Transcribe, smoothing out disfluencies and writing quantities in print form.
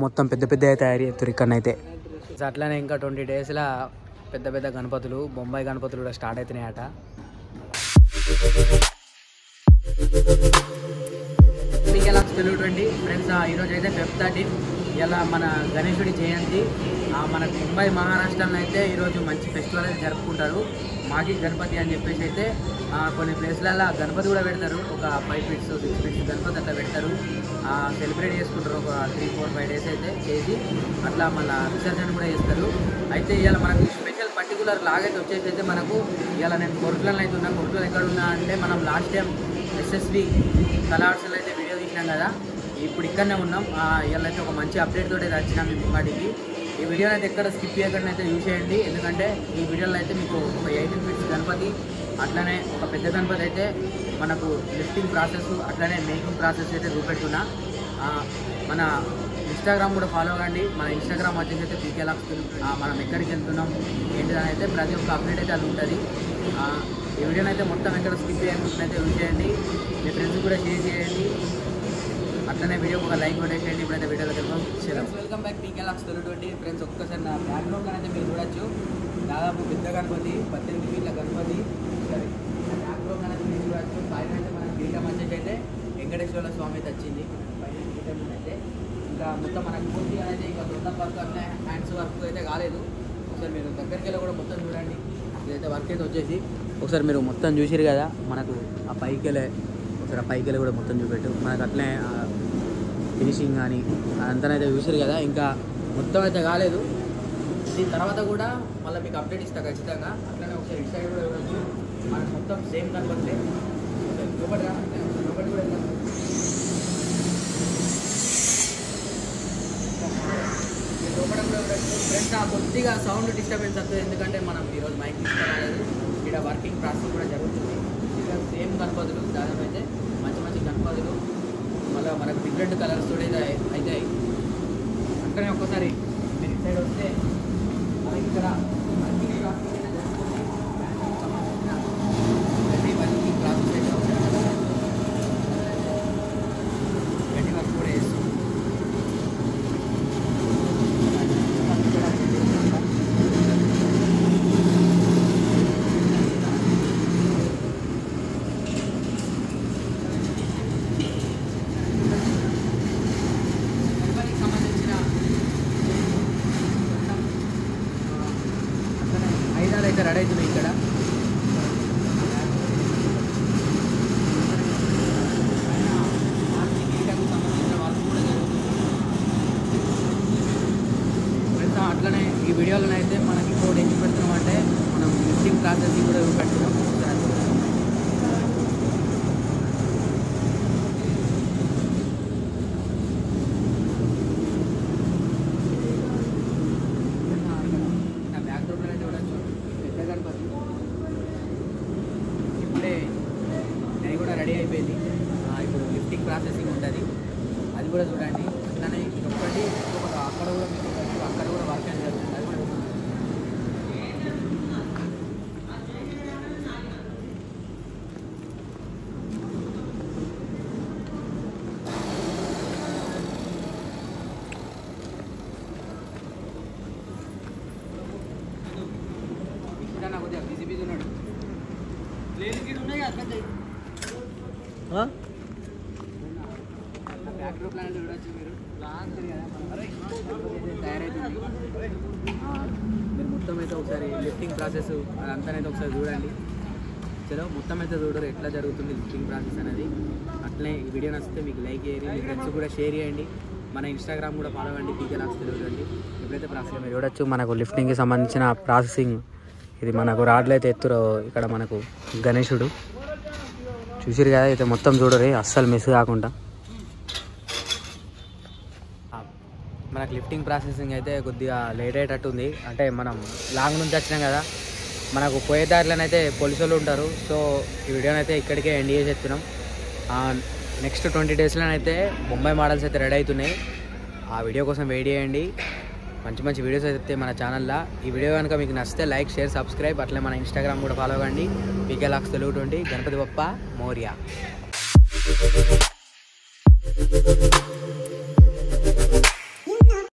మొత్తం పెద్ద పెద్ద తయారు చేస్తారు ఇక్కడనైతే. అట్లానే ఇంకా 20 డేస్లో పెద్ద పెద్ద గణపతులు, బొంబాయి గణపతులు కూడా స్టార్ట్ అవుతున్నాయట. మీకెలాక్స్ తెలుగుండి ఫ్రెండ్స్, ఈరోజు అయితే Feb 13 ఇలా మన గణేశుడి జయంతి. మన ముంబై మహారాష్ట్రలో అయితే ఈరోజు మంచి ఫెస్టివల్ అయితే జరుపుకుంటారు. మాకి గణపతి అని చెప్పేసి అయితే కొన్ని ప్లేస్లలో గణపతి కూడా పెడతారు. ఒక 5 feet 6 feet గణపతి అట్లా పెడతారు. సెలబ్రేట్ చేసుకుంటారు. ఒక 3, 4, 5 days అయితే చేసి అట్లా మళ్ళీ విసర్జన కూడా చేస్తారు. అయితే ఇలా మనకు స్పెషల్ పర్టికులర్ లాగైతే వచ్చేసి అయితే మనకు ఇలా నేను కొరట్లలో అయితే ఉన్నా. కొరట్లలో ఎక్కడ ఉన్నా అంటే మనం లాస్ట్ టైం SSV కలర్స్లో అయితే వీడియో తీసినాం కదా, ఇప్పుడు ఇక్కడనే ఉన్నాం. ఇలా అయితే ఒక మంచి అప్డేట్ తోటి అయితే వచ్చినాం మీ ముంగటికి. ఈ వీడియోని అయితే ఎక్కడ స్కిప్ చేయకుండా అయితే చూసేయండి. ఎందుకంటే ఈ వీడియోలో అయితే మీకు ఒక 18 feet గణపతి, అట్లనే ఒక పెద్ద గణపతి అయితే మనకు లిఫ్టింగ్ ప్రాసెస్, అట్లనే మేకింగ్ ప్రాసెస్ అయితే చూపెడుతున్నా. మన ఇన్స్టాగ్రామ్ కూడా ఫాలో అవ్వండి. మన ఇన్స్టాగ్రామ్ వచ్చేసి అయితే పీకేలాక్స్. మనం ఎక్కడికి వెళ్తున్నాం ఏంటిదని అయితే ప్రతి ఒక్క అప్డేట్ అయితే అది ఉంటుంది. ఈ వీడియోని అయితే మొత్తం ఎక్కడ స్కిప్ చేయకుండా అయితే చూసేయండి. మీ ఫ్రెండ్స్ కూడా షేర్ చేయండి. అట్లనే వీడియోకి ఒక లైక్ కూడా చేయండి. ఇప్పుడైతే వీడియోలోకి వెళ్దాం. వెల్కమ్ బ్యాక్ పీకేలాక్స్ తెలుగు ఫ్రెండ్స్. ఒక్కసారి నా బ్యాక్గ్రౌండ్ అయితే మీరు చూడొచ్చు. దాదాపు పెద్ద గణపతి, 18 feet గణపతి. సరే, బ్యాక్గ్రౌండ్ అనేది మీరు చూడొచ్చు. పైన అయితే మనకి పీఠం వచ్చేసి అయితే వెంకటేశ్వర స్వామి అయితే వచ్చింది. పైన పీఠం అయితే ఇంకా మొత్తం మనకు పూర్తిగా అయితే ఇంకా దొండ వర్క్ అట్లా హ్యాండ్స్ వర్క్ అయితే కాలేదు. ఒకసారి మీరు దగ్గరికి వెళ్ళి కూడా మొత్తం చూడండి. ఇదైతే వర్క్ అయితే వచ్చేసి ఒకసారి మీరు మొత్తం చూసిరు కదా, మనకు ఆ పైకెళ్ళే ఒకసారి ఆ పైకెళ్ళి కూడా మొత్తం చూపెట్టు. మనకు అట్లనే ఫినిషింగ్ కానీ అదంతా చూసారు కదా, ఇంకా మొత్తం అయితే కాలేదు. దీని తర్వాత కూడా మళ్ళీ మీకు అప్డేట్ ఇస్తా ఖచ్చితంగా. అట్లనే ఒకసారి ఇటు సైడ్ కూడా చూడవచ్చు. మనకు మొత్తం సేమ్ కనబడితే లోపల లోపలి కూడా వెళ్తాం. లోపల కూడా ఫ్రెండ్స్ కొద్దిగా సౌండ్ డిస్టర్బెన్స్ వస్తుంది. ఎందుకంటే మనం ఈరోజు మైక్ తీసుకోలేదు. ఇక్కడ వర్కింగ్ ప్రాసెస్ కూడా జరుగుతుంది. ఇక్కడ సేమ్ గణపతులు దాదాపు అయితే మంచి మంచి గణపతులు, మళ్ళీ మనకు డిఫరెంట్ కలర్స్ కూడా అవుతాయి. అక్కడనే ఒక్కసారి మీరు ఇటు సైడ్ వస్తే మనకి ఇక్కడ వర్కింగ్ ప్రాసెస్ అయితే జరుగుతుంది. సంబంధించిన గడ్డి వర్కింగ్ ప్రాసెస్ అయితే గడ్డి వర్క్ కూడా చేస్తుంది. అయితే రెడీ అవుతున్నాయి. ఇక్కడ సంబంధించిన వర్క్ కూడా జరుగుతుంది. అట్లనే ఈ వీడియోలో అయితే మనకి ఇంకోటి ఏం పెడుతున్నాం అంటే మనం లిఫ్టింగ్ ప్రాసెసింగ్ కూడా పెడుతున్నాం. రెడీ అయిపోయింది. ఇప్పుడు లిఫ్టింగ్ ప్రాసెసింగ్ ఉంటుంది, అది కూడా చూడండి. అట్లనే ఇంకొకటి అక్కడ కూడా మీకు అక్కడ కూడా వర్క్ అనేది జరుగుతుంది. అది కూడా ఇప్పుడు నాకు కొద్దిగా బిజీ బిజీ ఉన్నాడు. ప్లేన్ కిడ్ ఉన్నాయి అట్లా బ్యాక్డ్రాప్ ప్లాన్ చూడవచ్చు. మీరు తయారైతుంది. మీరు మొత్తం అయితే ఒకసారి లిఫ్టింగ్ ప్రాసెస్ అదంతా అయితే ఒకసారి చూడండి. చలో మొత్తం అయితే చూడరు ఎట్లా జరుగుతుంది లిఫ్టింగ్ ప్రాసెస్ అనేది. అట్లనే ఈ వీడియో నచ్చితే మీకు లైక్ చేయండి, మీ ఫ్రెండ్స్ కూడా షేర్ చేయండి. మన ఇన్స్టాగ్రామ్ కూడా ఫాలో అవ్వండి, పీకేలాక్స్ తెలుగుండి. ఎప్పుడైతే ప్రాసెస్ మీరు చూడొచ్చు, మనకు లిఫ్టింగ్కి సంబంధించిన ప్రాసెసింగ్ ఇది. మనకు రాడ్లు అయితే ఎత్తురో ఇక్కడ మనకు గణేశుడు చూసిరు కదా. అయితే మొత్తం చూడరు, అస్సలు మిస్ కాకుండా. మనకు లిఫ్టింగ్ ప్రాసెసింగ్ అయితే కొద్దిగా లేట్ అయ్యేటట్టు ఉంది. అంటే మనం లాంగ్ నుంచి వచ్చినాం కదా, మనకు పోయే దారిలోనైతే పోలీసు వాళ్ళు ఉంటారు. సో ఈ వీడియోని అయితే ఇక్కడికే ఎండ్ చేసి ఎత్తున్నాం. నెక్స్ట్ 20 డేస్లోనైతే ముంబై మోడల్స్ అయితే రెడీ అవుతున్నాయి. ఆ వీడియో కోసం వెయిట్ చేయండి. మంచి మంచి వీడియోస్ అయితే మన ఛానల్లో. ఈ వీడియో కనుక మీకు నచ్చితే లైక్, షేర్, సబ్స్క్రైబ్. అట్లే మన ఇన్స్టాగ్రామ్ కూడా ఫాలో అవ్వండి, పీకేలాక్స్ తెలుగు 20. గణపతి బప్ప మోరియా.